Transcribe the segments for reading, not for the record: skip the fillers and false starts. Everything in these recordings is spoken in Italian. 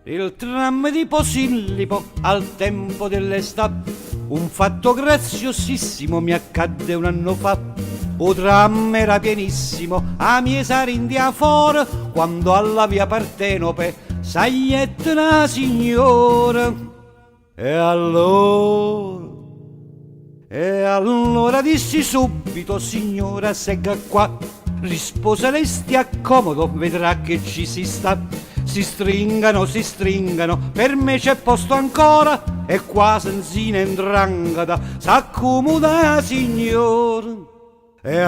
Il tram di Posillipo al tempo dell'estate, un fatto graziosissimo mi accadde un anno fa. O tram era pienissimo a Miesare in Diafora, quando alla via Partenope saiette una signora. E allora dissi subito: signora, segga qua. Rispose lei: stia comodo, vedrà che ci si sta. Si stringano, per me c'è posto ancora, e qua senzina endrangata s'accomoda signora. E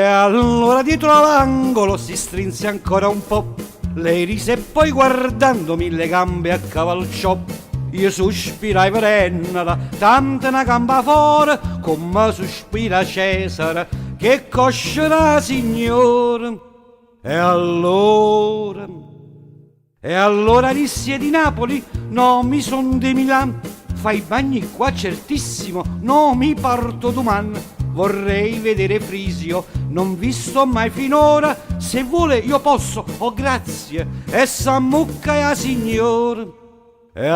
allora dietro l'angolo si strinse ancora un po', lei rise e poi guardandomi le gambe accavalciò. Io sospirai verennala, tanta una gamba fuori, come sospira Cesare, che coscerà signora. E allora dissi di Napoli, no, mi son di Milano, fai bagni qua certissimo, no, mi parto domani. Vorrei vedere Frisio, non visto mai finora, se vuole io posso, oh grazie, e s'ammucca la signora. E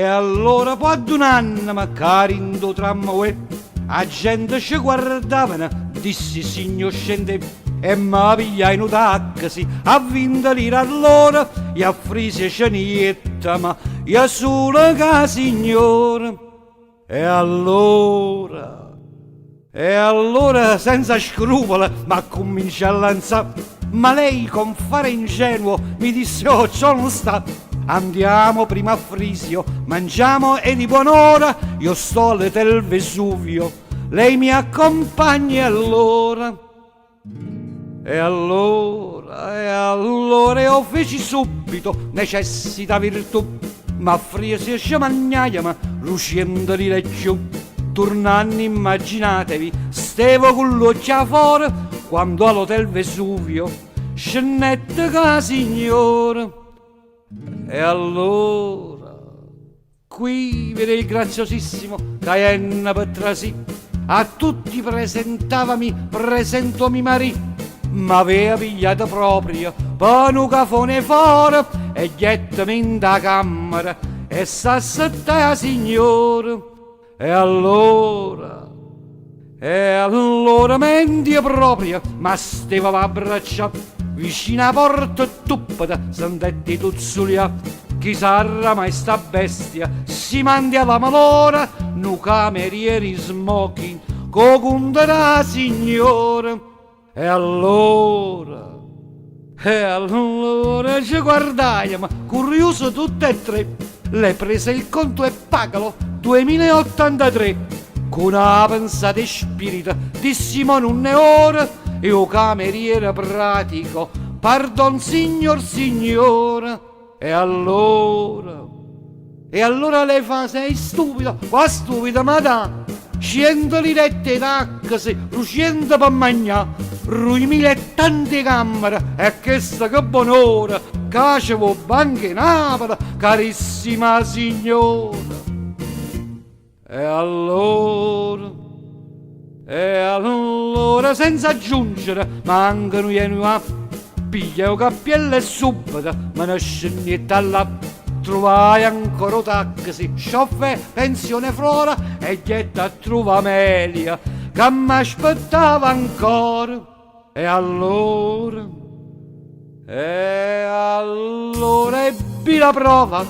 allora poi ad un anno, ma carindo tram uè, a gente ci guardavano, dissi signor scende, e ma pigliai in un taxi a 20 lire all'ora, e a Frisia cenietta, ma io solo che signora. E allora senza scrupoli ma cominciai a lanciare, ma lei con fare ingenuo mi disse: oh, ciò non sta, andiamo prima a Frisio, mangiamo e di buon'ora, io sto al Vesuvio, lei mi accompagna allora. E allora io feci subito, necessita virtù, ma Frisia ci magnaia, ma lucendo di giù. Tornando immaginatevi, stevo con l'occhio fuori, quando all'hotel Vesuvio scennette ca signora. E allora qui vede il graziosissimo Caenna Petrasì, a tutti presentomi marì, ma aveva pigliato proprio per un cafone fuori e gettami in da camera e s'assetta la signora. E allora menti proprio, ma steva a abbracciare vicino a porta e tuppata, sentetti tuzzulia. Chi sarà mai sta bestia, si mandi alla malora, nu camerieri smoking, co conterà signora. E allora ci guardaiamo, curioso tutte e tre, le prese il conto e pagalo 2083. Con una pensata e spirito dissimo non è ora, e o cameriere pratico, pardon signora. E allora lei fa: sei stupido, qua stupida madame, 100 lirette taxi, 200 per mangiare, ruimile e tante camere, e questa che buon'ora, cacevo banche Napoli, carissima signora. E allora senza aggiungere, mancano i a piglia o cappiello e subito me ne scendetta là. Trovai ancora un taxi, chauffeur, pensione Flora, e getta a trovare Amelia che mi aspettava ancora. E allora ebbi la prova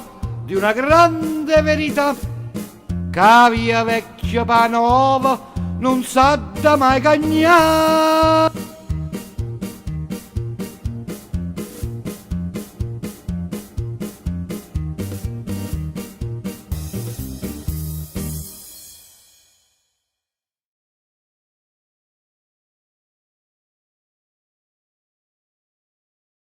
di una grande verità, che via vecchia Panova non sa da mai cagnare.